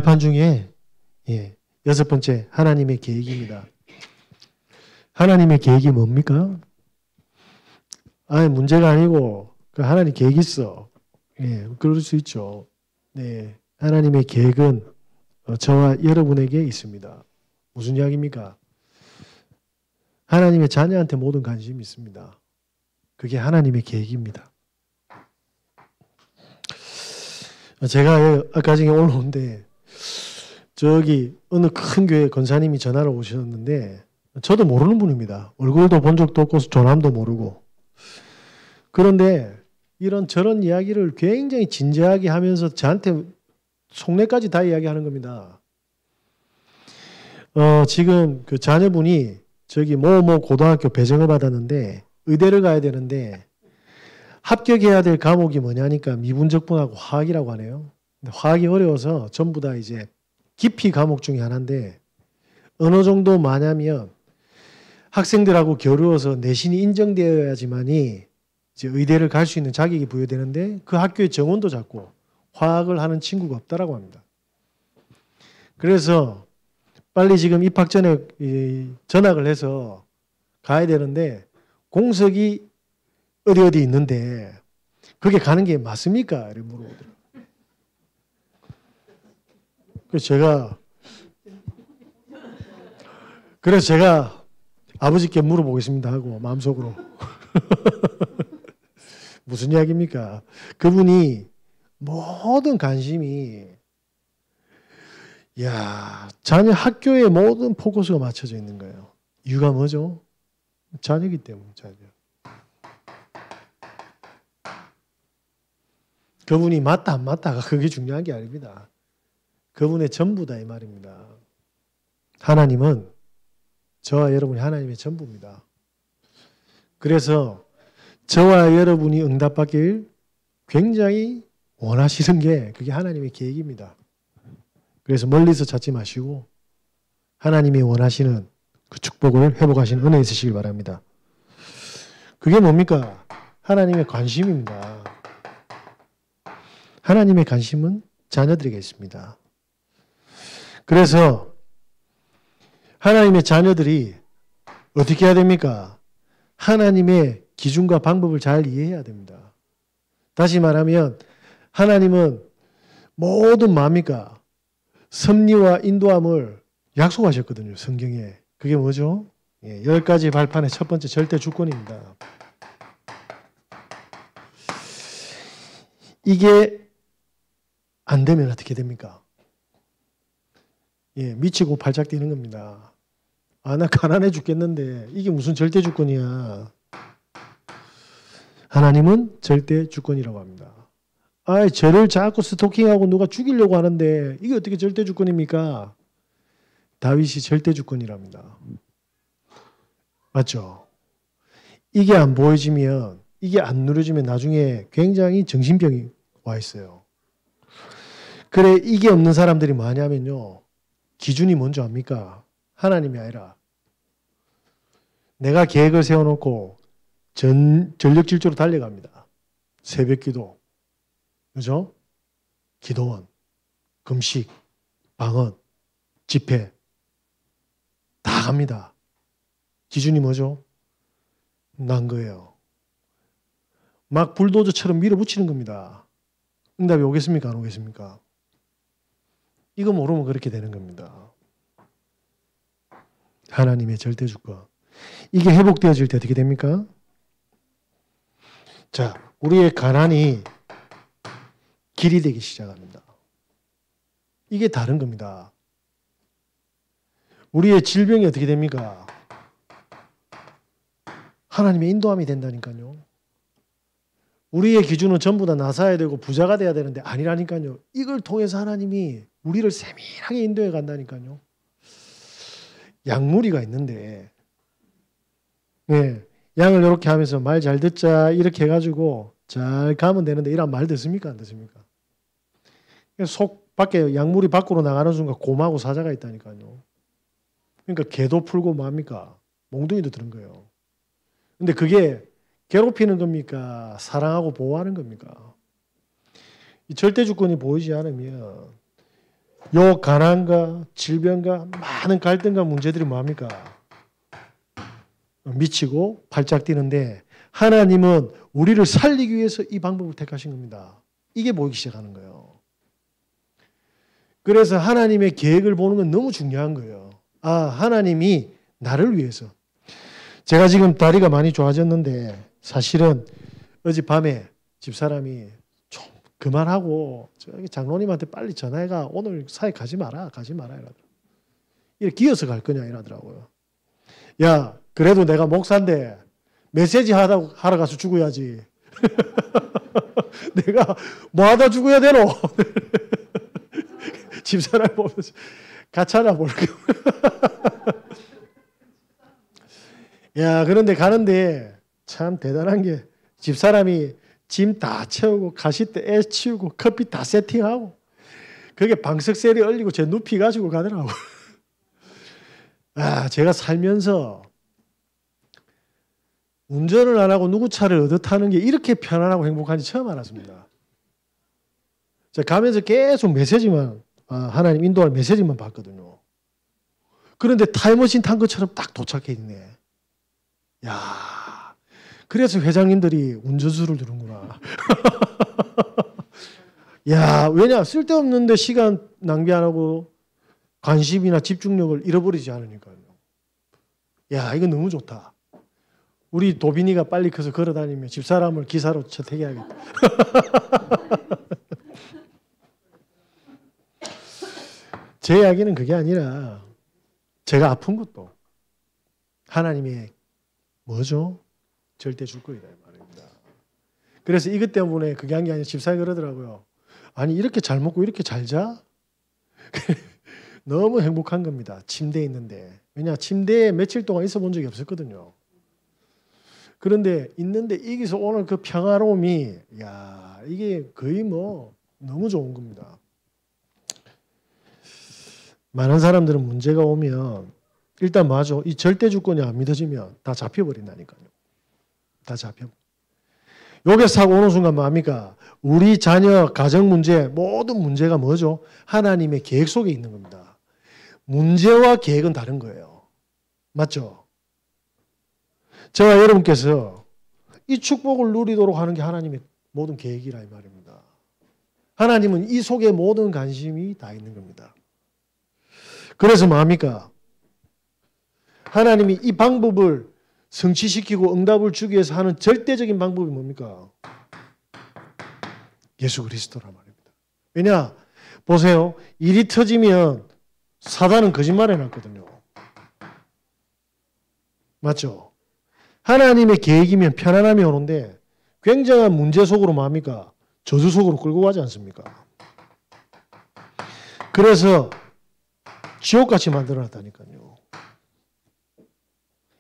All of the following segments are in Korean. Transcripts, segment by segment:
응답한 중에 여섯 번째 하나님의 계획입니다. 하나님의 계획이 뭡니까? 문제가 아니고 하나님 계획이 있어. 그럴 수 있죠. 네, 하나님의 계획은 저와 여러분에게 있습니다. 무슨 이야기입니까? 하나님의 자녀한테 모든 관심이 있습니다. 그게 하나님의 계획입니다. 제가 아까 전에 올라오는데 저기 어느 큰 교회 권사님이 전화를 오셨는데 저도 모르는 분입니다. 얼굴도 본 적도 없고 조남도 모르고. 그런데 이런 저런 이야기를 굉장히 진지하게 하면서 저한테 속내까지 다 이야기하는 겁니다. 지금 그 자녀분이 저기 뭐 고등학교 배정을 받았는데 의대를 가야 되는데 합격해야 될 과목이 뭐냐니까 미분적분하고 화학이라고 하네요. 근데 화학이 어려워서 전부 다 이제 기피 과목 중에 하나인데 어느 정도 많냐면 학생들하고 겨루어서 내신이 인정되어야지만이 이제 의대를 갈 수 있는 자격이 부여되는데 그 학교의 정원도 작고 화학을 하는 친구가 없다라고 합니다. 그래서 빨리 지금 입학 전에 전학을 해서 가야 되는데 공석이 어디 있는데 그게 가는 게 맞습니까? 이렇게 물어보더라고요. 그래서 제가 아버지께 물어보겠습니다 하고 마음속으로 무슨 이야기입니까? 그분이 모든 관심이 자녀 학교에 모든 포커스가 맞춰져 있는 거예요. 이유가 뭐죠? 자녀이기 때문에 자녀. 그분이 맞다 안 맞다가 그게 중요한 게 아닙니다. 그분의 전부다 이 말입니다. 하나님은 저와 여러분이 하나님의 전부입니다. 그래서 저와 여러분이 응답받길 굉장히 원하시는 게 그게 하나님의 계획입니다. 그래서 멀리서 찾지 마시고 하나님이 원하시는 그 축복을 회복하시는 은혜 있으시길 바랍니다. 그게 뭡니까? 하나님의 관심입니다. 하나님의 관심은 자녀들에게 있습니다. 그래서 하나님의 자녀들이 어떻게 해야 됩니까? 하나님의 기준과 방법을 잘 이해해야 됩니다. 다시 말하면 하나님은 모든 뭡니까? 섭리와 인도함을 약속하셨거든요. 성경에. 그게 뭐죠? 10가지 발판의 첫 번째 절대 주권입니다. 이게 안 되면 어떻게 됩니까? 미치고 팔짝 뛰는 겁니다. 나 가난해 죽겠는데 이게 무슨 절대 주권이야. 하나님은 절대 주권이라고 합니다. 저를 자꾸 스토킹하고 누가 죽이려고 하는데 이게 어떻게 절대 주권입니까? 다윗이 절대 주권이랍니다. 맞죠? 이게 안 보여지면, 이게 안 누려지면 나중에 굉장히 정신병이 와 있어요. 그래, 이게 없는 사람들이 뭐냐면요. 기준이 뭔지 압니까? 하나님이 아니라 내가 계획을 세워놓고 전력질주로 달려갑니다. 새벽기도, 그죠? 기도원, 금식, 방언, 집회 다 갑니다. 기준이 뭐죠? 난 거예요. 막 불도저처럼 밀어붙이는 겁니다. 응답이 오겠습니까? 안 오겠습니까? 이거 모르면 그렇게 되는 겁니다. 하나님의 절대 주권. 이게 회복되어질 때 어떻게 됩니까? 자, 우리의 가난이 길이 되기 시작합니다. 이게 다른 겁니다. 우리의 질병이 어떻게 됩니까? 하나님의 인도함이 된다니까요. 우리의 기준은 전부 다 나사야 되고 부자가 돼야 되는데 아니라니까요. 이걸 통해서 하나님이 우리를 세밀하게 인도해 간다니까요. 양무리가 있는데 양을 이렇게 하면서 말 잘 듣자 이렇게 해가지고 잘 가면 되는데 이런 말 듣습니까? 안 듣습니까? 속 밖에 양물이 밖으로 나가는 순간 곰하고 사자가 있다니까요. 그러니까 개도 풀고 뭡니까? 몽둥이도 드는 거예요. 근데 그게 괴롭히는 겁니까? 사랑하고 보호하는 겁니까? 이 절대 주권이 보이지 않으면 요 가난과 질병과 많은 갈등과 문제들이 뭐합니까? 미치고 발작 뛰는데 하나님은 우리를 살리기 위해서 이 방법을 택하신 겁니다. 이게 보이기 시작하는 거예요. 그래서 하나님의 계획을 보는 건 너무 중요한 거예요. 아, 하나님이 나를 위해서. 제가 지금 다리가 많이 좋아졌는데 사실은 어젯밤에 집사람이 좀 그만하고 저기 장로님한테 빨리 전화해가 오늘 사회 가지 마라 이러더라고요. 이렇게 기어서 갈 거냐 이러더라고요. 야, 그래도 내가 목사인데 메시지 하러 가서 죽어야지. 내가 뭐 하다 죽어야 되노? 집사람 보면서 가차나 볼까? 야, 그런데 가는데 참 대단한 게 집사람이 짐 다 채우고 가시대 애 치우고 커피 다 세팅하고 그게 방석셀이 얼리고 제 눕히 가지고 가더라고. 아, 제가 살면서 운전을 안 하고 누구 차를 얻어 타는 게 이렇게 편안하고 행복한지 처음 알았습니다. 제가 가면서 계속 메시지만 하나님 인도할 메시지만 봤거든요. 그런데 타임머신 탄 것처럼 딱 도착해 있네. 야, 그래서 회장님들이 운전수를 두는구나. 야, 왜냐? 쓸데없는데 시간 낭비 안 하고 관심이나 집중력을 잃어버리지 않으니까요. 야, 이거 너무 좋다. 우리 도빈이가 빨리 커서 걸어다니면 집사람을 기사로 채택해야겠다. 제 이야기는 그게 아니라 제가 아픈 것도 하나님의 뭐죠? 절대 줄 거이다 말입니다. 그래서 이것 때문에 그게 한 게 아니라 집사가 그러더라고요. 아니 이렇게 잘 먹고 이렇게 잘 자? 너무 행복한 겁니다. 침대에 있는데. 왜냐 침대에 며칠 동안 있어 본 적이 없었거든요. 그런데 있는데 여기서 오늘 그 평화로움이 야 이게 거의 뭐 너무 좋은 겁니다. 많은 사람들은 문제가 오면 일단 맞아. 이 절대 주권이 안 믿어지면 다 잡혀버린다니까요. 다 잡혀. 요게 사고 오는 순간 뭡니까? 우리 자녀 가정 문제 모든 문제가 뭐죠? 하나님의 계획 속에 있는 겁니다. 문제와 계획은 다른 거예요. 맞죠? 저와 여러분께서 이 축복을 누리도록 하는 게 하나님의 모든 계획이라 이 말입니다. 하나님은 이 속에 모든 관심이 다 있는 겁니다. 그래서 뭡니까? 하나님이 이 방법을 성취시키고 응답을 주기 위해서 하는 절대적인 방법이 뭡니까? 예수 그리스도란 말입니다. 왜냐? 보세요. 일이 터지면 사단은 거짓말 해놨거든요. 맞죠? 하나님의 계획이면 편안함이 오는데 굉장한 문제 속으로 뭡니까? 저주 속으로 끌고 가지 않습니까? 그래서 지옥같이 만들어놨다니까요.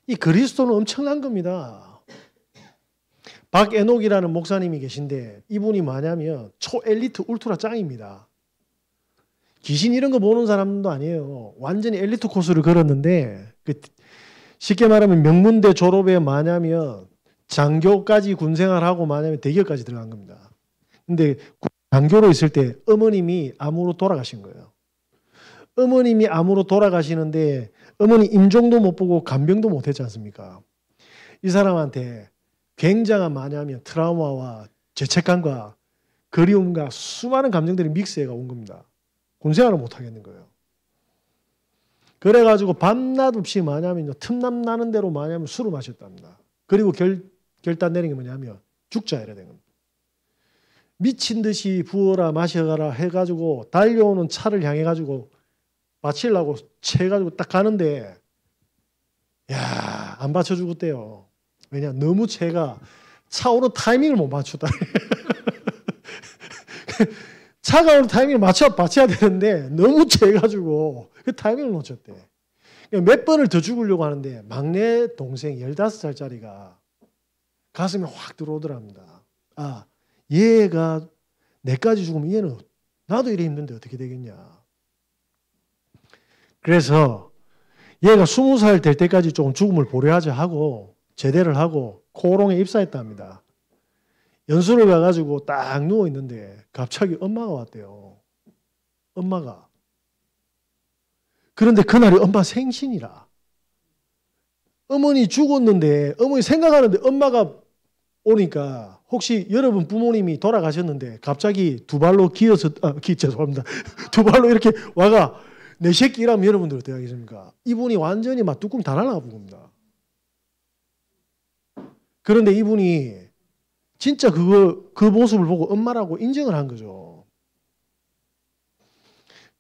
이 그리스도는 엄청난 겁니다. 박애녹이라는 목사님이 계신데 이분이 뭐냐면 초엘리트 울트라 짱입니다. 귀신 이런 거 보는 사람도 아니에요. 완전히 엘리트 코스를 걸었는데 쉽게 말하면 명문대 졸업에 뭐냐면 장교까지 군생활하고 뭐냐면 대기업까지 들어간 겁니다. 근데 장교로 있을 때 어머님이 암으로 돌아가신 거예요. 어머님이 암으로 돌아가시는데 어머니 임종도 못 보고 간병도 못 했지 않습니까? 이 사람한테 굉장한 뭐냐면 트라우마와 죄책감과 그리움과 수많은 감정들이 믹스해가 온 겁니다. 군생활을 못 하겠는 거예요. 그래가지고 밤낮 없이 뭐냐면 틈남 나는 대로 뭐냐면 술을 마셨답니다. 그리고 결단 내린 게 뭐냐면 죽자 이래 된 겁니다. 미친 듯이 부어라 마셔가라 해가지고 달려오는 차를 향해가지고 받치려고 채가지고 딱 가는데 야, 안 받쳐 죽었대요. 왜냐 너무 채가 차 오는 타이밍을 못 맞췄다. 차가 오는 타이밍을 받쳐야 되는데 너무 채가지고 그 타이밍을 놓쳤대. 몇 번을 더 죽으려고 하는데 막내 동생 15살짜리가 가슴에 확 들어오더랍니다. 아, 얘가 내까지 죽으면 얘는 나도 이래 힘든데 어떻게 되겠냐. 그래서 얘가 20살 될 때까지 조금 죽음을 보려하자 하고 제대를 하고 코오롱에 입사했답니다. 연수를 가가지고 딱 누워있는데 갑자기 엄마가 왔대요. 엄마가. 그런데 그날이 엄마 생신이라. 어머니 죽었는데 어머니 생각하는데 엄마가 오니까 혹시 여러분 부모님이 돌아가셨는데 갑자기 두 발로 죄송합니다. 두 발로 이렇게 와가 내 새끼라면 여러분들 어떻게 하겠습니까? 이분이 완전히 막 뚜껑 다 날아가 봅니다. 그런데 이분이 진짜 그 모습을 보고 엄마라고 인정을 한 거죠.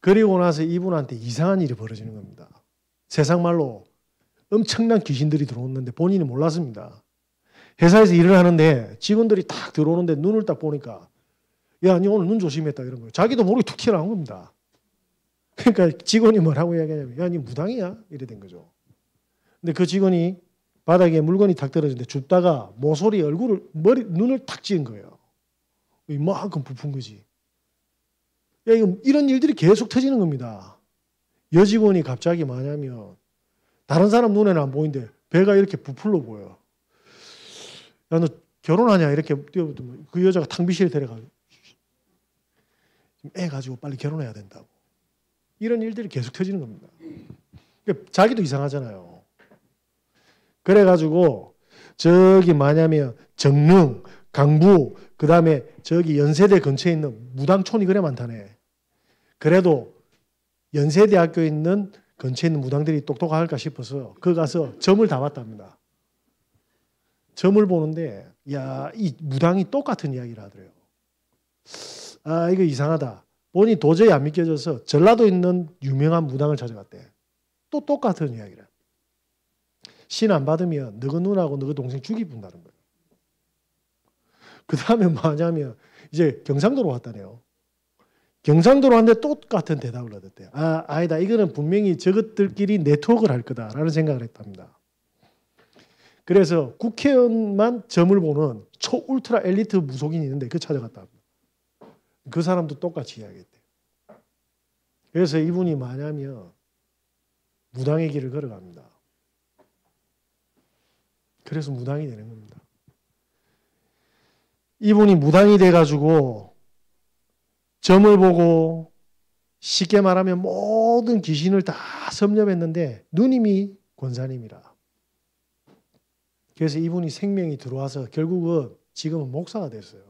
그리고 나서 이분한테 이상한 일이 벌어지는 겁니다. 세상 말로 엄청난 귀신들이 들어오는데 본인이 몰랐습니다. 회사에서 일을 하는데 직원들이 딱 들어오는데 눈을 딱 보니까 야, 니 오늘 눈 조심했다 이런 거예요. 자기도 모르게 툭 튀어나온 겁니다. 그러니까 직원이 뭐라고 이야기하냐면 야, 니 무당이야? 이래 된 거죠. 근데 그 직원이 바닥에 물건이 탁 떨어지는데 줍다가 모서리 눈을 탁 찌은 거예요. 이만큼 부푼 거지. 야, 이런 일들이 계속 터지는 겁니다. 여직원이 갑자기 뭐냐면 다른 사람 눈에는 안 보이는데 배가 이렇게 부풀러 보여. 야, 너 결혼하냐? 이렇게 뛰어붙으면 그 여자가 탕비실에 데려가고 애 가지고 빨리 결혼해야 된다고. 이런 일들이 계속 터지는 겁니다. 그러니까 자기도 이상하잖아요. 그래가지고 저기 뭐냐면 정릉, 강부, 그 다음에 저기 연세대 근처에 있는 무당촌이 그래 많다네. 그래도 연세대학교에 있는 근처에 있는 무당들이 똑똑할까 싶어서 그 가서 점을 다 봤답니다. 점을 보는데 야, 이 무당이 똑같은 이야기를 하더래요. 아, 이거 이상하다. 본인이 도저히 안 믿겨져서 전라도에 있는 유명한 무당을 찾아갔대. 또 똑같은 이야기를. 신 안 받으면 너희 누나하고 너희 동생 죽이분다는 거예요. 그 다음에 뭐냐면 이제 경상도로 왔다네요. 경상도로 왔는데 똑같은 대답을 얻었대요. 아, 아니다. 이거는 분명히 저것들끼리 네트워크를 할 거다라는 생각을 했답니다. 그래서 국회의원만 점을 보는 초울트라 엘리트 무속인이 있는데 그 찾아갔다. 그 사람도 똑같이 이야기했대요. 그래서 이분이 뭐냐면 무당의 길을 걸어갑니다. 그래서 무당이 되는 겁니다. 이분이 무당이 돼가지고 점을 보고 쉽게 말하면 모든 귀신을 다 섭렵했는데 누님이 권사님이라. 그래서 이분이 생명이 들어와서 결국은 지금은 목사가 됐어요.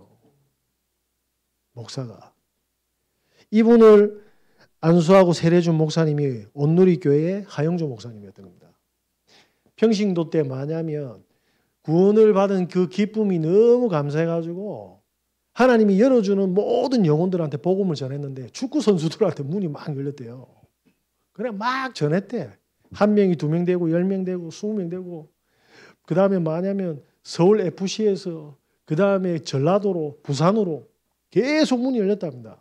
목사가. 이분을 안수하고 세례준 목사님이 온누리교회의 하영조 목사님이었던 겁니다. 평신도 때 뭐냐면 구원을 받은 그 기쁨이 너무 감사해가지고 하나님이 열어주는 모든 영혼들한테 복음을 전했는데 축구 선수들한테 문이 막 열렸대요. 그래 막 전했대. 1명이 2명 되고 10명 되고 20명 되고 그 다음에 뭐냐면 서울 FC에서 그 다음에 전라도로 부산으로 계속 문이 열렸답니다.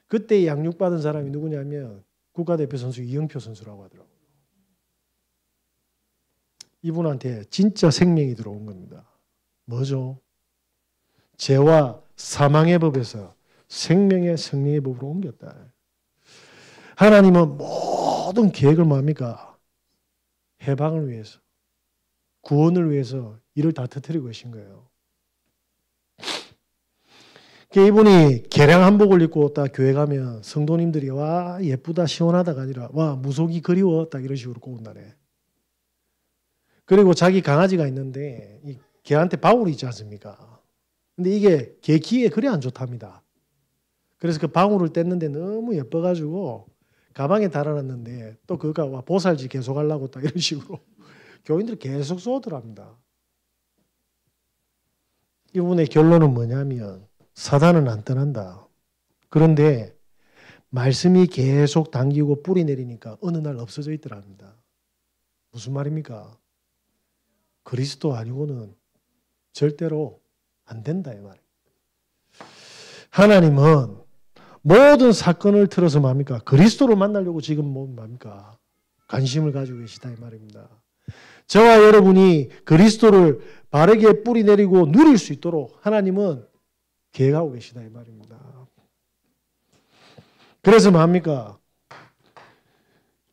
그때 양육받은 사람이 누구냐면 국가대표 선수 이영표 선수라고 하더라고요. 이분한테 진짜 생명이 들어온 겁니다. 뭐죠? 죄와 사망의 법에서 생명의 성령의 법으로 옮겼다. 하나님은 모든 계획을 뭡니까? 해방을 위해서, 구원을 위해서 이를 다 터뜨리고 계신 거예요. 이분이 개량 한복을 입고 딱 교회 가면 성도님들이 와 예쁘다 시원하다가 아니라 와 무속이 그리워 딱 이런 식으로 꼬운다네. 그리고 자기 강아지가 있는데 이 개한테 방울이 있지 않습니까? 근데 이게 개 귀에 그리 안 좋답니다. 그래서 그 방울을 뗐는데 너무 예뻐가지고 가방에 달아놨는데 또 그가 와 보살지 계속 하려고 딱 이런 식으로 교인들이 계속 쏘더랍니다. 이분의 결론은 뭐냐면 사단은 안 떠난다. 그런데 말씀이 계속 당기고 뿌리 내리니까 어느 날 없어져 있더랍니다. 무슨 말입니까? 그리스도 아니고는 절대로 안 된다 이 말이에요. 하나님은 모든 사건을 틀어서 뭡니까? 그리스도를 만나려고 지금 뭡니까? 관심을 가지고 계시다 이 말입니다. 저와 여러분이 그리스도를 바르게 뿌리 내리고 누릴 수 있도록 하나님은 계획하고 계시다 이 말입니다. 그래서 뭡니까?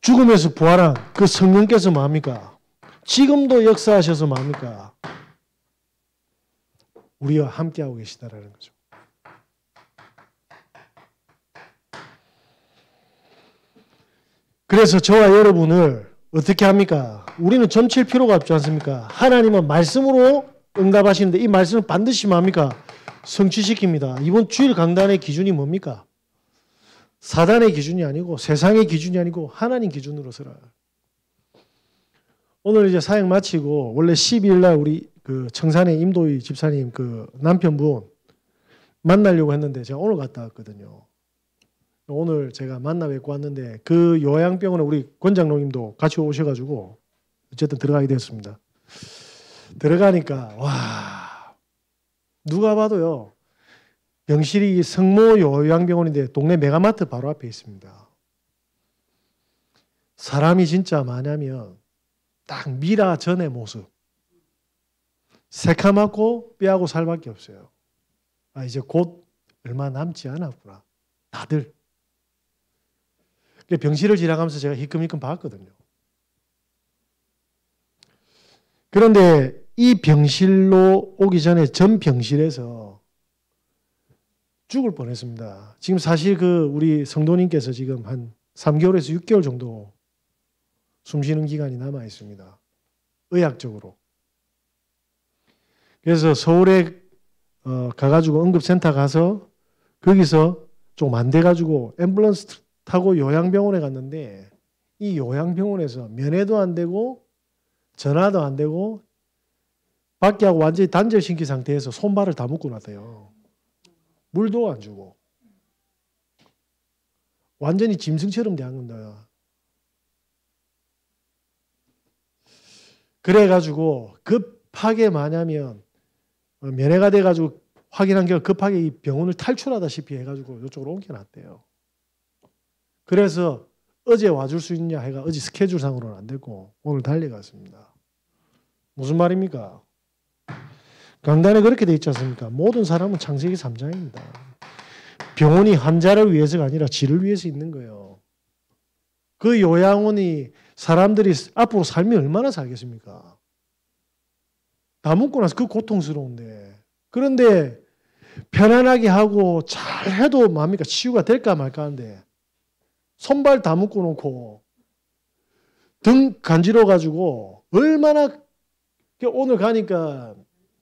죽음에서 부활한 그 성령께서 뭡니까? 지금도 역사하셔서 뭡니까? 우리와 함께하고 계시다라는 거죠. 그래서 저와 여러분을 어떻게 합니까? 우리는 점칠 필요가 없지 않습니까? 하나님은 말씀으로 응답하시는데 이 말씀을 반드시 뭡니까? 성취시킵니다. 이번 주일 강단의 기준이 뭡니까? 사단의 기준이 아니고 세상의 기준이 아니고 하나님 기준으로 서라. 오늘 이제 사역 마치고 원래 12일 날 우리 그 청산의 임도희 집사님 그 남편분 만나려고 했는데 제가 오늘 갔다 왔거든요. 오늘 제가 만나 뵙고 왔는데 그 요양병원에 우리 권장로님도 같이 오셔가지고 어쨌든 들어가게 되었습니다. 들어가니까 와 누가 봐도요 병실이 성모 요양병원인데 동네 메가마트 바로 앞에 있습니다. 사람이 진짜 많냐면 딱 미라 전의 모습 새카맣고 뼈하고 살밖에 없어요. 아 이제 곧 얼마 남지 않았구나 다들. 병실을 지나가면서 제가 희끔희끔 봤거든요. 그런데 이 병실로 오기 전에 전 병실에서 죽을 뻔했습니다. 지금 사실 그 우리 성도님께서 지금 한 3개월에서 6개월 정도 숨쉬는 기간이 남아 있습니다. 의학적으로. 그래서 서울에 가가지고 응급센터 가서 거기서 좀 안 돼가지고 앰뷸런스 타고 요양병원에 갔는데 이 요양병원에서 면회도 안 되고 전화도 안 되고 밖에 하고 완전히 단절신기 상태에서 손발을 다 묶고 놨대요. 물도 안 주고 완전히 짐승처럼 대한 건다. 그래가지고 급하게 뭐냐면 면회가 돼가지고 확인한 결과 급하게 이 병원을 탈출하다시피 해가지고 이쪽으로 옮겨놨대요. 그래서 어제 와줄 수 있냐 해가 어제 스케줄상으로는 안 됐고 오늘 달려갔습니다. 무슨 말입니까? 강단에 그렇게 돼 있지 않습니까? 모든 사람은 창세기 3장입니다. 병원이 환자를 위해서가 아니라 지를 위해서 있는 거예요. 그 요양원이 사람들이 앞으로 삶이 얼마나 살겠습니까? 다 묻고 나서 그 고통스러운데. 그런데 편안하게 하고 잘 해도 뭡니까? 치유가 될까 말까 하는데 손발 다 묶어 놓고 등 간지러 가지고 얼마나 오늘 가니까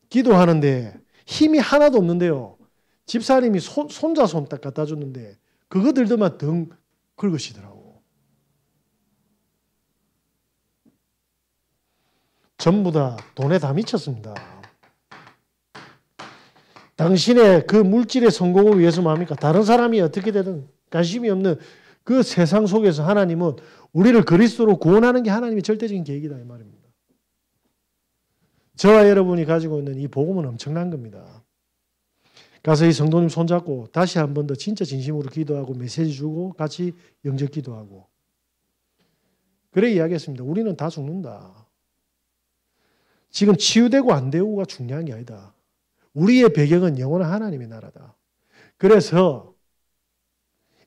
기도하는데 힘이 하나도 없는데요. 집사님이 손자 손 딱 갖다 줬는데 그거 들더만 등 긁으시더라고. 전부 다 돈에 다 미쳤습니다. 당신의 그 물질의 성공을 위해서 뭡니까? 다른 사람이 어떻게 되든 관심이 없는 그 세상 속에서 하나님은 우리를 그리스도로 구원하는 게 하나님의 절대적인 계획이다 이 말입니다. 저와 여러분이 가지고 있는 이 복음은 엄청난 겁니다. 가서 이 성도님 손잡고 다시 한 번 더 진짜 진심으로 기도하고 메시지 주고 같이 영접 기도하고 그래 이야기했습니다. 우리는 다 죽는다. 지금 치유되고 안 되고가 중요한 게 아니다. 우리의 배경은 영원한 하나님의 나라다. 그래서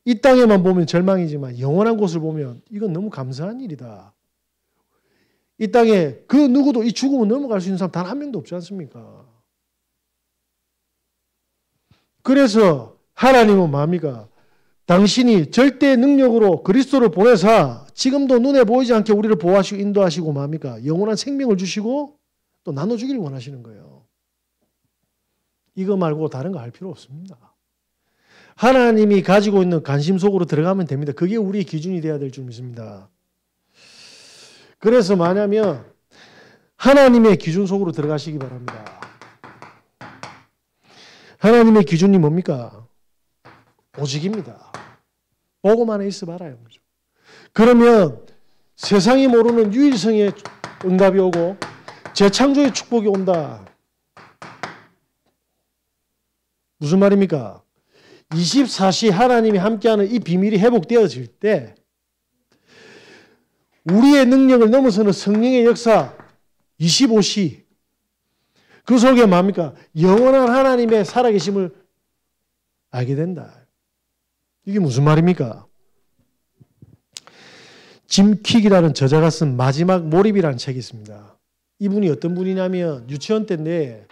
이 땅에만 보면 절망이지만 영원한 곳을 보면 이건 너무 감사한 일이다. 이 땅에 그 누구도 이 죽음을 넘어갈 수 있는 사람 단 한 명도 없지 않습니까? 그래서 하나님은 뭡니까? 당신이 절대 능력으로 그리스도를 보내사 지금도 눈에 보이지 않게 우리를 보호하시고 인도하시고 뭡니까? 영원한 생명을 주시고 또 나눠주기를 원하시는 거예요. 이거 말고 다른 거 할 필요 없습니다. 하나님이 가지고 있는 관심 속으로 들어가면 됩니다. 그게 우리의 기준이 되어야 될 줄 믿습니다. 그래서 뭐냐면 하나님의 기준 속으로 들어가시기 바랍니다. 하나님의 기준이 뭡니까? 오직입니다. 보고만 있어 봐라요. 그러면 세상이 모르는 유일성의 응답이 오고 재창조의 축복이 온다. 무슨 말입니까? 24시 하나님이 함께하는 이 비밀이 회복되어질 때 우리의 능력을 넘어서는 성령의 역사 25시 그 속에 뭡니까? 영원한 하나님의 살아계심을 알게 된다. 이게 무슨 말입니까? 짐 퀵이라는 저자가 쓴 마지막 몰입이라는 책이 있습니다. 이분이 어떤 분이냐면 유치원 때인데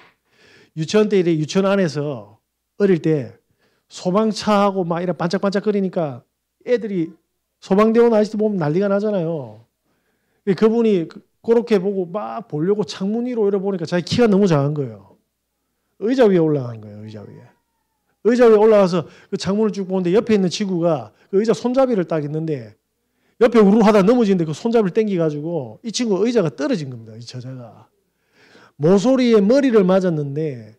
유치원 때 이래 유치원 안에서 어릴 때 소방차하고 막 이래 반짝반짝거리니까 애들이 소방대원 아저씨도 보면 난리가 나잖아요. 그분이 그렇게 보고 막 보려고 창문 위로 이러보니까 자기 키가 너무 작은 거예요. 의자 위에 올라간 거예요. 의자 위에. 의자 위에 올라가서 그 창문을 쭉 보는데 옆에 있는 친구가 그 의자 손잡이를 딱 있는데 옆에 우르르 하다 넘어지는데 그 손잡이를 당겨가지고 이 친구 의자가 떨어진 겁니다. 이 저자가. 모서리에 머리를 맞았는데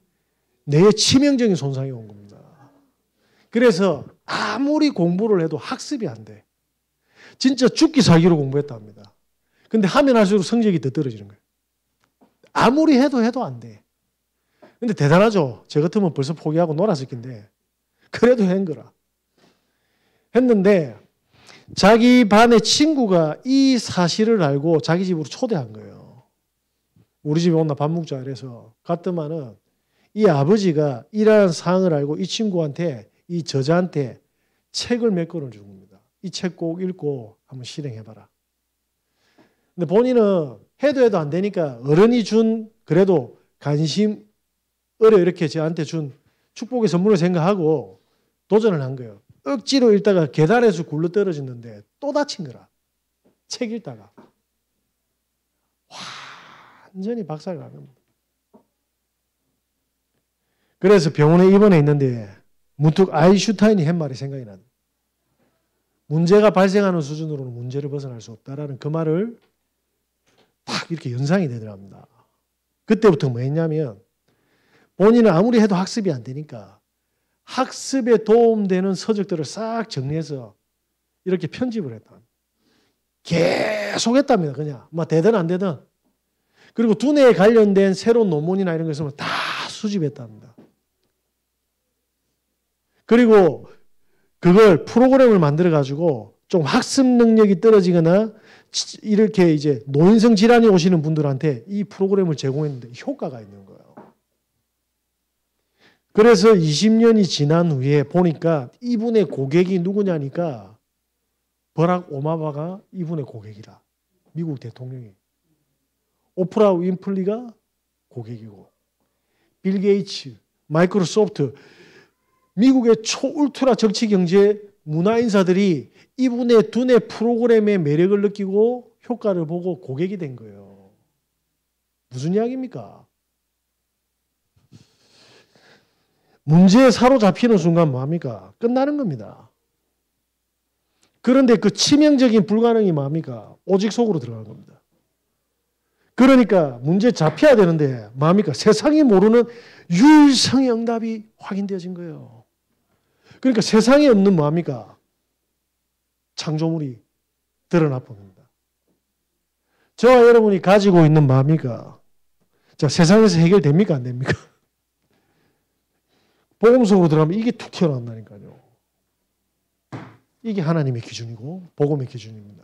뇌에 치명적인 손상이 온 겁니다. 그래서 아무리 공부를 해도 학습이 안 돼. 진짜 죽기 살기로 공부했답니다. 근데 하면 할수록 성적이 더 떨어지는 거예요. 아무리 해도 안 돼. 근데 대단하죠. 저 같으면 벌써 포기하고 놀았을 텐데 그래도 한 거라. 했는데 자기 반의 친구가 이 사실을 알고 자기 집으로 초대한 거예요. 우리 집에 온나 밥 먹자 이래서 갔더만은 이 아버지가 이러한 사항을 알고 이 친구한테 이 저자한테 책을 몇 권을 준 겁니다. 이 책 꼭 읽고 한번 실행해봐라. 근데 본인은 해도 안 되니까 어른이 준 그래도 관심 어려 이렇게 저한테 준 축복의 선물을 생각하고 도전을 한 거예요. 억지로 읽다가 계단에서 굴러 떨어졌는데 또 다친 거라. 책 읽다가. 완전히 박살이 난 겁니다. 그래서 병원에 입원해 있는데 문득 아인슈타인이 한 말이 생각이 나요. 문제가 발생하는 수준으로는 문제를 벗어날 수 없다라는 그 말을 딱 이렇게 연상이 되더랍니다. 그때부터 뭐 했냐면 본인은 아무리 해도 학습이 안 되니까 학습에 도움되는 서적들을 싹 정리해서 이렇게 편집을 했다. 계속 했답니다. 그냥 뭐 되든 안 되든. 그리고 두뇌에 관련된 새로운 논문이나 이런 거 있으면 다 수집했답니다. 그리고 그걸 프로그램을 만들어 가지고 좀 학습 능력이 떨어지거나 이렇게 이제 노인성 질환이 오시는 분들한테 이 프로그램을 제공했는데 효과가 있는 거예요. 그래서 20년이 지난 후에 보니까 이분의 고객이 누구냐니까 버락 오바마가 이분의 고객이라. 미국 대통령이. 오프라 윈플리가 고객이고 빌 게이츠, 마이크로소프트 미국의 초울트라 정치 경제 문화 인사들이 이분의 두뇌 프로그램의 매력을 느끼고 효과를 보고 고객이 된 거예요. 무슨 이야기입니까? 문제에 사로잡히는 순간 뭐합니까? 끝나는 겁니다. 그런데 그 치명적인 불가능이 뭐합니까? 오직 속으로 들어가는 겁니다. 그러니까 문제 잡혀야 되는데 뭐합니까? 세상이 모르는 유일성의 응답이 확인되어진 거예요. 그러니까 세상에 없는 뭐합니까? 창조물이 드러나 봅니다. 저와 여러분이 가지고 있는 뭐합니까? 자, 세상에서 해결됩니까? 안 됩니까? 복음 속으로 들어가면 이게 툭 튀어나온다니까요. 이게 하나님의 기준이고 복음의 기준입니다.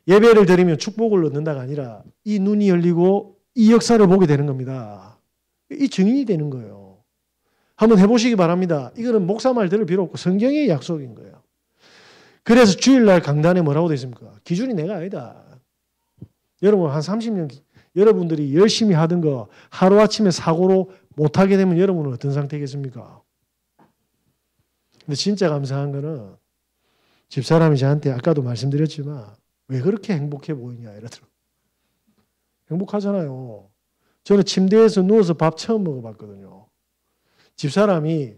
예배를 드리면 축복을 얻는다가 아니라 이 눈이 열리고 이 역사를 보게 되는 겁니다. 이 증인이 되는 거예요. 한번 해보시기 바랍니다. 이거는 목사 말 들을 필요 없고 성경의 약속인 거예요. 그래서 주일날 강단에 뭐라고 되어 있습니까? 기준이 내가 아니다. 여러분 한 30년 여러분들이 열심히 하던 거 하루아침에 사고로 못하게 되면 여러분은 어떤 상태겠습니까? 근데 진짜 감사한 거는 집사람이 저한테 아까도 말씀드렸지만 왜 그렇게 행복해 보이냐 이러더라고요. 행복하잖아요. 저는 침대에서 누워서 밥 처음 먹어봤거든요. 집사람이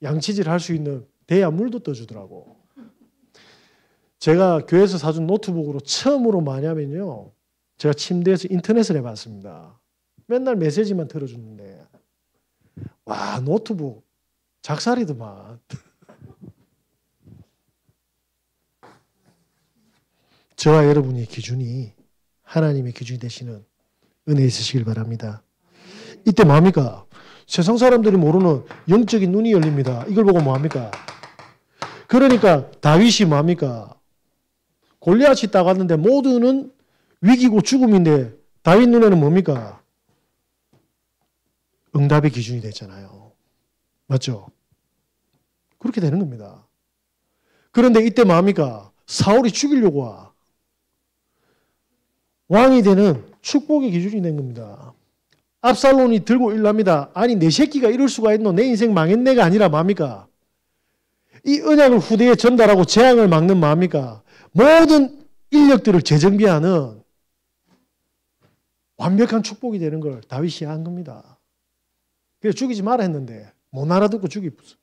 양치질 할 수 있는 대야 물도 떠주더라고. 제가 교회에서 사준 노트북으로 처음으로 뭐냐면요. 제가 침대에서 인터넷을 해봤습니다. 맨날 메시지만 틀어주는데 와 노트북 작살이더만. 저와 여러분의 기준이 하나님의 기준이 되시는 은혜 있으시길 바랍니다. 이때 뭐합니까? 세상 사람들이 모르는 영적인 눈이 열립니다. 이걸 보고 뭐합니까? 그러니까 다윗이 뭐합니까? 골리앗이 딱 왔는데 모두는 위기고 죽음인데 다윗 눈에는 뭡니까? 응답의 기준이 됐잖아요. 맞죠? 그렇게 되는 겁니다. 그런데 이때 뭐합니까? 사울이 죽이려고 와. 왕이 되는 축복의 기준이 된 겁니다. 압살롬이 들고 일납니다. 아니 내 새끼가 이럴 수가 있노? 내 인생 망했네가 아니라 뭡니까? 이 언약을 후대에 전달하고 재앙을 막는 뭡니까? 모든 인력들을 재정비하는 완벽한 축복이 되는 걸 다윗이 한 겁니다. 그래서 죽이지 마라 했는데 못 알아듣고 죽이었어.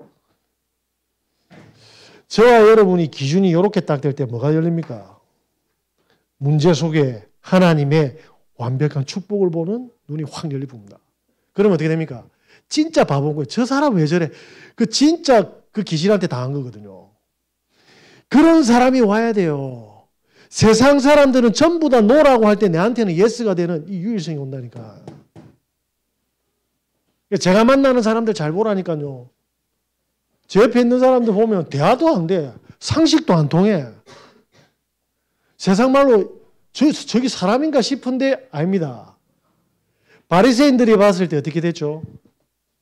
저와 여러분이 기준이 이렇게 딱 될 때 뭐가 열립니까? 문제 속에 하나님의 완벽한 축복을 보는 눈이 확 열립니다. 그러면 어떻게 됩니까? 진짜 바본 거예요. 저 사람 왜 저래? 진짜 그 귀신한테 당한 거거든요. 그런 사람이 와야 돼요. 세상 사람들은 전부 다 노라고 할 때 내한테는 예스가 되는 이 유일성이 온다니까. 제가 만나는 사람들 잘 보라니까요. 제 옆에 있는 사람들 보면 대화도 안 돼. 상식도 안 통해. 세상 말로 저기 사람인가 싶은데 아닙니다. 바리새인들이 봤을 때 어떻게 됐죠?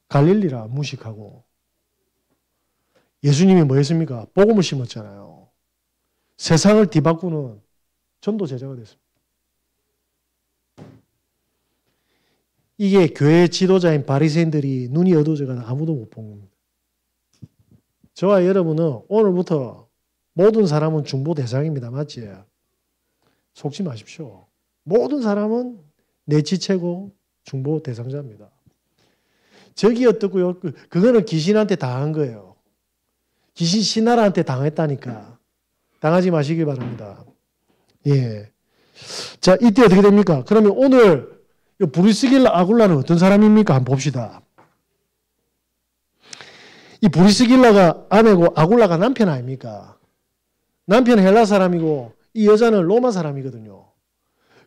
갈릴리라 무식하고. 예수님이 뭐 했습니까? 복음을 심었잖아요. 세상을 뒤바꾸는 전도 제자가 됐습니다. 이게 교회 지도자인 바리새인들이 눈이 어두워져서 아무도 못 본 겁니다. 저와 여러분은 오늘부터 모든 사람은 중보 대상입니다. 맞지? 속지 마십시오. 모든 사람은 내 지체고 중보 대상자입니다. 적이 어떻고요? 그거는 귀신한테 당한 거예요. 귀신 신하라한테 당했다니까. 당하지 마시길 바랍니다. 예. 자, 이때 어떻게 됩니까? 그러면 오늘 브리스길라 아굴라는 어떤 사람입니까? 한번 봅시다. 이 브리스길라가 아내고 아굴라가 남편 아닙니까? 남편은 헬라 사람이고 이 여자는 로마 사람이거든요.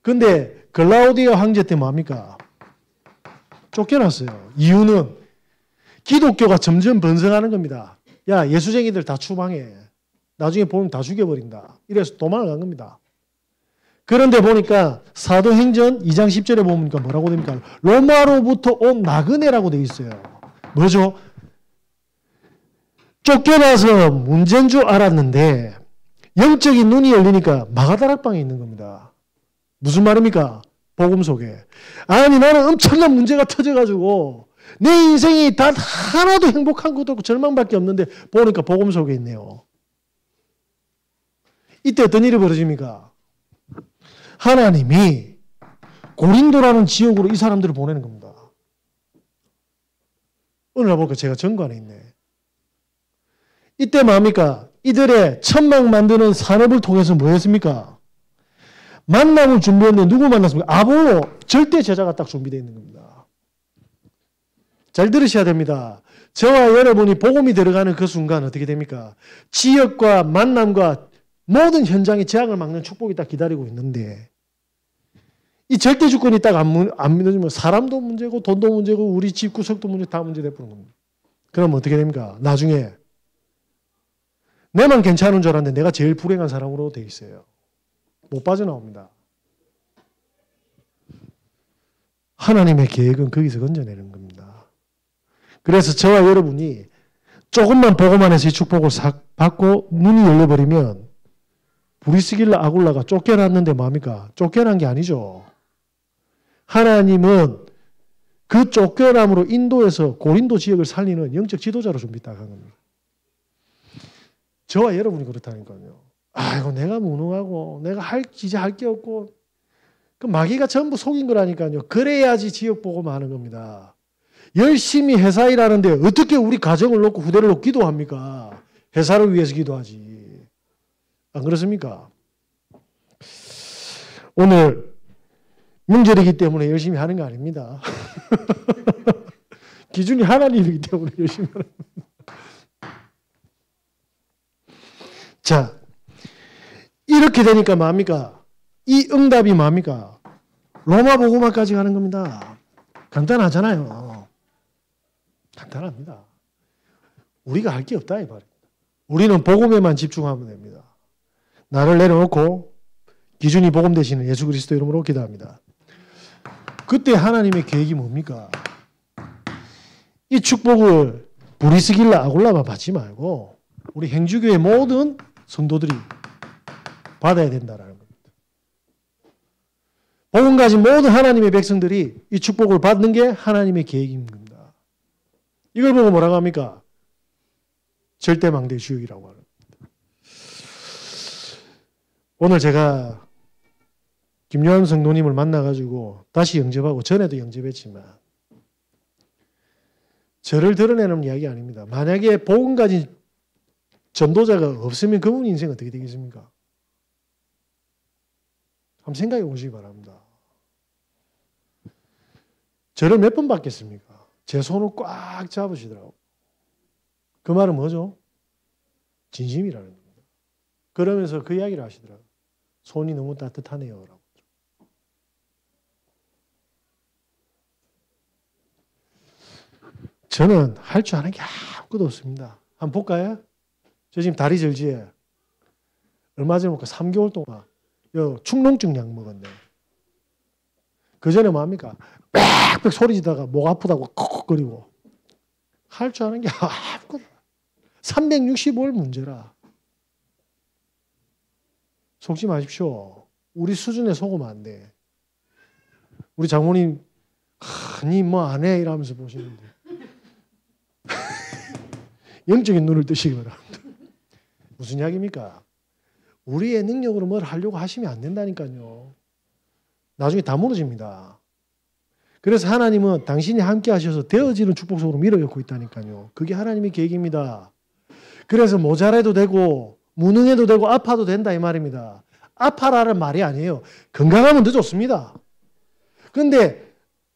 근데 글라우디오 황제 때 뭡니까? 쫓겨났어요. 이유는 기독교가 점점 번성하는 겁니다. 야, 예수쟁이들 다 추방해. 나중에 보면 다 죽여버린다. 이래서 도망을 간 겁니다. 그런데 보니까 사도행전 2장 10절에 보니까 뭐라고 됩니까? 로마로부터 온 나그네라고 되어 있어요. 뭐죠? 쫓겨나서 문제인 줄 알았는데 영적인 눈이 열리니까 마가다락방에 있는 겁니다. 무슨 말입니까? 복음 속에. 아니 나는 엄청난 문제가 터져가지고 내 인생이 단 하나도 행복한 것도 없고 절망밖에 없는데 보니까 복음 속에 있네요. 이때 어떤 일이 벌어집니까? 하나님이 고린도라는 지역으로 이 사람들을 보내는 겁니다. 오늘 보니까 제가 정관에 있네. 이때 뭡니까? 이들의 천막 만드는 산업을 통해서 뭐 했습니까? 만남을 준비했는데 누구 만났습니까? 아볼로 절대 제자가 딱 준비되어 있는 겁니다. 잘 들으셔야 됩니다. 저와 여러분이 복음이 들어가는 그 순간 어떻게 됩니까? 지역과 만남과 모든 현장에 재앙을 막는 축복이 딱 기다리고 있는데 이 절대 주권이 딱 안 믿어지면 사람도 문제고 돈도 문제고 우리 집 구석도 문제 다 문제 되는 겁니다. 그럼 어떻게 됩니까? 나중에 내만 괜찮은 줄 알았는데 내가 제일 불행한 사람으로 돼 있어요. 못 빠져나옵니다. 하나님의 계획은 거기서 건져내는 겁니다. 그래서 저와 여러분이 조금만 보고만 해서 이 축복을 싹 받고 눈이 열려버리면 브리스길라 아굴라가 쫓겨났는데 뭡니까? 쫓겨난 게 아니죠. 하나님은 그 쫓겨남으로 인도에서 고린도 지역을 살리는 영적 지도자로 준비 딱 한 겁니다. 저와 여러분이 그렇다니까요. 아이고 내가 무능하고 내가 이제 할 게 없고 그 마귀가 전부 속인 거라니까요. 그래야지 지역 보고만 하는 겁니다. 열심히 회사 일하는데 어떻게 우리 가정을 놓고 후대를 놓고 기도합니까? 회사를 위해서 기도하지. 안 그렇습니까? 오늘 명절이기 때문에 열심히 하는 거 아닙니다. 기준이 하나님이기 때문에 열심히 하는 겁니다. 자, 이렇게 되니까 뭡니까? 이 응답이 뭡니까? 로마 복음화까지 가는 겁니다. 간단하잖아요. 간단합니다. 우리가 할 게 없다 이 말입니다. 우리는 복음에만 집중하면 됩니다. 나를 내려놓고 기준이 복음 되시는 예수 그리스도 이름으로 기도합니다. 그때 하나님의 계획이 뭡니까? 이 축복을 브리스길라 아굴라만 받지 말고 우리 행주교의 모든 성도들이 받아야 된다라는 겁니다. 복음 가진 모든 하나님의 백성들이 이 축복을 받는 게 하나님의 계획인 겁니다. 이걸 보고 뭐라고 합니까? 절대망대 주역이라고 하는. 오늘 제가 김요한 성도님을 만나가지고 다시 영접하고 전에도 영접했지만 저를 드러내는 이야기 아닙니다. 만약에 복음 가진 전도자가 없으면 그분 인생 어떻게 되겠습니까? 한번 생각해 보시기 바랍니다. 저를 몇 번 받겠습니까? 제 손을 꽉 잡으시더라고요. 그 말은 뭐죠? 진심이라는 겁니다. 그러면서 그 이야기를 하시더라고요. 손이 너무 따뜻하네요. 라고. 저는 할 줄 아는 게 아무것도 없습니다. 한번 볼까요? 저 지금 다리 절지에 얼마 전에 먹고 3개월 동안 축농증 약 먹었네. 그 전에 뭐합니까? 빽빽 소리 지다가 목 아프다고 컥거리고 할 줄 아는 게 아무것도 365일 문제라. 속지 마십시오. 우리 수준에 속으면 안 돼. 우리 장모님 니 뭐 안 해 이러면서 보시는데 영적인 눈을 뜨시기 바랍니다. 무슨 이야기입니까? 우리의 능력으로 뭘 하려고 하시면 안 된다니까요. 나중에 다 무너집니다. 그래서 하나님은 당신이 함께 하셔서 되어지는 축복 속으로 밀어넣고 있다니까요. 그게 하나님의 계획입니다. 그래서 모자라도 되고 무능해도 되고 아파도 된다 이 말입니다. 아파라는 말이 아니에요. 건강하면 더 좋습니다. 그런데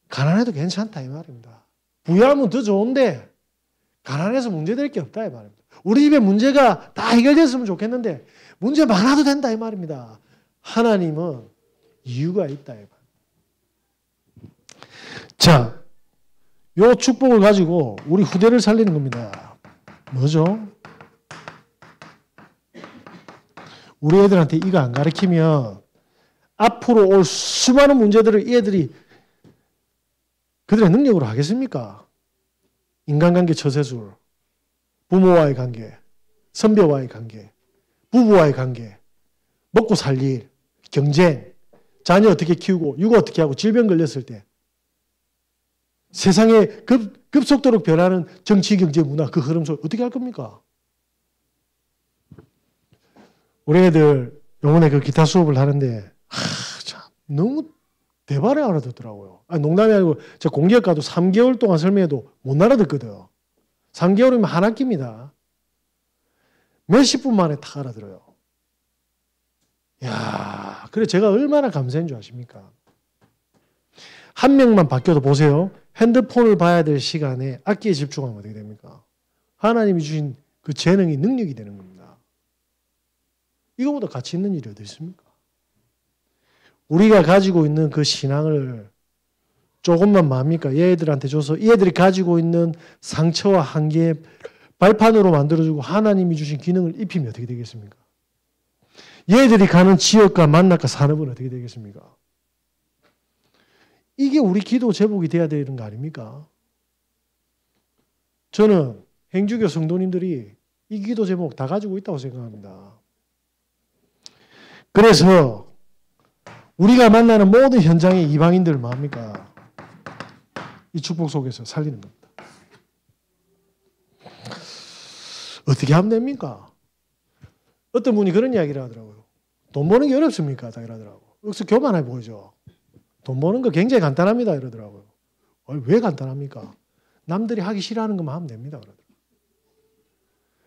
가난해도 괜찮다 이 말입니다. 부유하면 더 좋은데 가난해서 문제될 게 없다 이 말입니다. 우리 집에 문제가 다 해결됐으면 좋겠는데 문제 많아도 된다 이 말입니다. 하나님은 이유가 있다 이 말입니다. 자, 요 축복을 가지고 우리 후대를 살리는 겁니다. 뭐죠? 우리 애들한테 이거 안 가르치면 앞으로 올 수많은 문제들을 이 애들이 그들의 능력으로 하겠습니까? 인간관계 처세술, 부모와의 관계, 선배와의 관계, 부부와의 관계, 먹고 살 일, 경쟁, 자녀 어떻게 키우고 육아 어떻게 하고 질병 걸렸을 때 세상에 급속도로 변하는 정치, 경제, 문화 그 흐름 속에 어떻게 할 겁니까? 우리 애들 요번에 그 기타 수업을 하는데 참 너무 대바를 알아듣더라고요. 아니, 농담이 아니고 제가 공기업 가도 3개월 동안 설명해도 못 알아듣거든요. 3개월이면 한 학기입니다. 몇십 분 만에 다 알아들어요. 야, 그래 제가 얼마나 감사한 줄 아십니까? 한 명만 바뀌어도 보세요. 핸드폰을 봐야 될 시간에 악기에 집중하면 어떻게 됩니까? 하나님이 주신 그 재능이 능력이 되는 겁니다. 이거보다 가치 있는 일이 어디 있습니까? 우리가 가지고 있는 그 신앙을 조금만 뭡니까? 얘들한테 줘서 얘들이 가지고 있는 상처와 한계 발판으로 만들어주고 하나님이 주신 기능을 입히면 어떻게 되겠습니까? 얘들이 가는 지역과 만나과 산업은 어떻게 되겠습니까? 이게 우리 기도 제목이 돼야 되는 거 아닙니까? 저는 행주교 성도님들이 이 기도 제목 다 가지고 있다고 생각합니다. 그래서 우리가 만나는 모든 현장의 이방인들을 뭐합니까? 이 축복 속에서 살리는 겁니다. 어떻게 하면 됩니까? 어떤 분이 그런 이야기를 하더라고요. 돈 버는 게 어렵습니까? 다 이러더라고요. 여기서 교만해 보이죠? 돈 버는 거 굉장히 간단합니다. 이러더라고요. 왜 간단합니까? 남들이 하기 싫어하는 것만 하면 됩니다. 그러더라고요.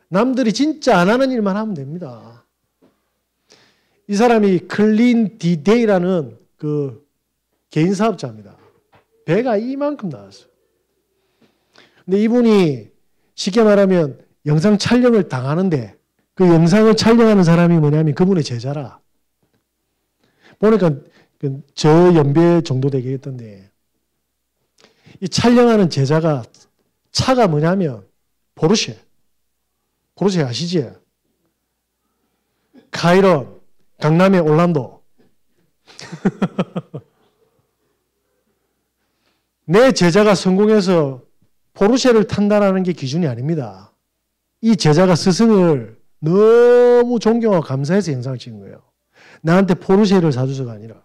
남들이 진짜 안 하는 일만 하면 됩니다. 이 사람이 클린 디데이라는 그 개인 사업자입니다. 배가 이만큼 나왔어요. 근데 이분이 쉽게 말하면 영상 촬영을 당하는데 그 영상을 촬영하는 사람이 뭐냐면 그분의 제자라. 보니까 저 연배 정도 되겠던데 이 촬영하는 제자가 차가 뭐냐면 포르쉐 아시지? 카이론, 강남의 올란도. 내 제자가 성공해서 포르쉐를 탄다라는 게 기준이 아닙니다. 이 제자가 스승을 너무 존경하고 감사해서 영상을 찍은 거예요. 나한테 포르쉐를 사줘서가 아니라.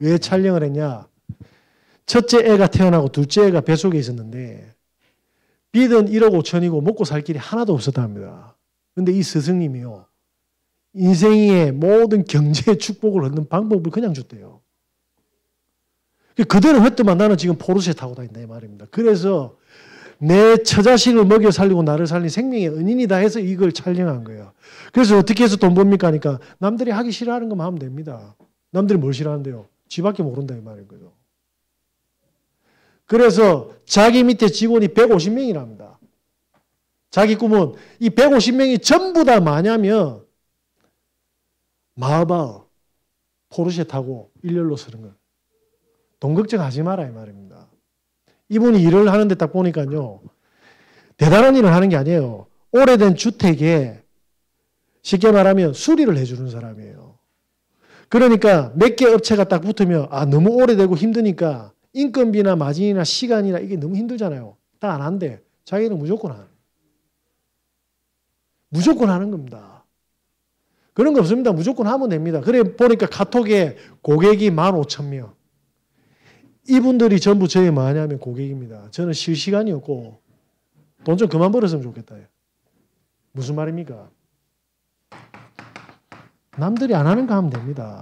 왜 촬영을 했냐? 첫째 애가 태어나고 둘째 애가 뱃속에 있었는데 빚은 1억 5천이고 먹고 살 길이 하나도 없었답니다. 그런데 이 스승님이요. 인생의 모든 경제의 축복을 얻는 방법을 그냥 줬대요. 그대로 했더만 나는 지금 포르쉐 타고 다닌다 이 말입니다. 그래서 내 처자식을 먹여 살리고 나를 살린 생명의 은인이다 해서 이걸 촬영한 거예요. 그래서 어떻게 해서 돈 법니까 하니까 남들이 하기 싫어하는 것만 하면 됩니다. 남들이 뭘 싫어하는데요? 지밖에 모른다 이 말인 거죠. 그래서 자기 밑에 직원이 150명이랍니다. 자기 꿈은 이 150명이 전부 다 뭐냐면 마하바흐 포르쉐 타고 일렬로 서는 거예요. 돈 걱정하지 마라 이 말입니다. 이분이 일을 하는데 딱 보니까요. 대단한 일을 하는 게 아니에요. 오래된 주택에 쉽게 말하면 수리를 해주는 사람이에요. 그러니까 몇 개 업체가 딱 붙으면 너무 오래되고 힘드니까 인건비나 마진이나 시간이나 이게 너무 힘들잖아요. 다 안 한대. 자기는 무조건 하는. 무조건 하는 겁니다. 그런 거 없습니다. 무조건 하면 됩니다. 그래 보니까 카톡에 고객이 15,000명. 이분들이 전부 저희 뭐냐면 고객입니다. 저는 쉴 시간이 없고 돈 좀 그만 벌었으면 좋겠다. 무슨 말입니까? 남들이 안 하는 거 하면 됩니다.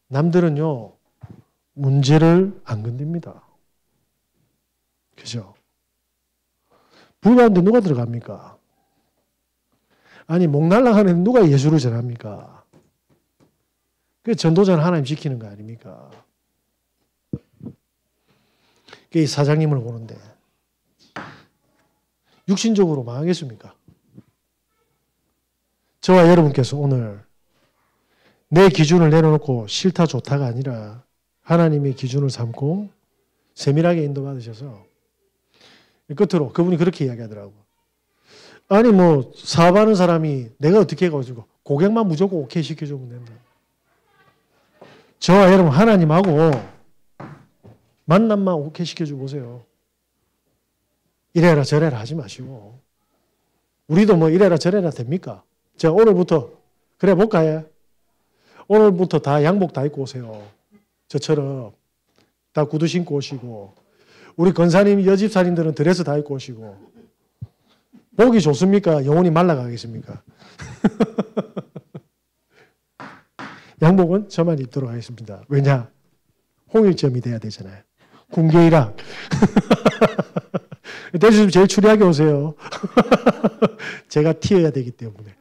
남들은요. 문제를 안 건듭니다. 그죠? 불 가운데 누가 들어갑니까? 아니 목 날라가는 누가 예수를 전합니까? 그 전도자는 하나님 지키는 거 아닙니까? 이 사장님을 보는데 육신적으로 망하겠습니까? 저와 여러분께서 오늘 내 기준을 내려놓고 싫다 좋다가 아니라 하나님의 기준을 삼고 세밀하게 인도받으셔서 끝으로 그분이 그렇게 이야기하더라고. 아니 뭐 사업하는 사람이 내가 어떻게 해가지고 고객만 무조건 오케이 시켜주면 된다. 저와 여러분 하나님하고 만남만 오케이 시켜주고 보세요. 이래라 저래라 하지 마시고 우리도 뭐 이래라 저래라 됩니까? 자 오늘부터 그래 볼까요? 오늘부터 다 양복 다 입고 오세요. 저처럼 다 구두 신고 오시고 우리 권사님 여집사님들은 드레스 다 입고 오시고 보기 좋습니까? 영혼이 말라가겠습니까? 양복은 저만 입도록 하겠습니다. 왜냐? 홍일점이 돼야 되잖아요. 군계이랑 대주님 제일 추리하게 오세요. 제가 튀어야 되기 때문에.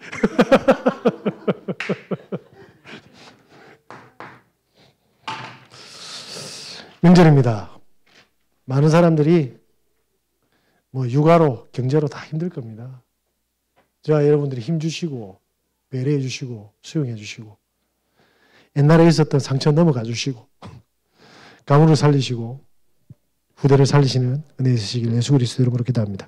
명절입니다. 많은 사람들이 뭐 육아로 경제로 다 힘들 겁니다. 저와 여러분들이 힘주시고 배려해 주시고 수용해 주시고 옛날에 있었던 상처 넘어가 주시고 가문을 살리시고 후대를 살리시는 은혜 있으시길 예수 그리스도 이름으로 기도합니다.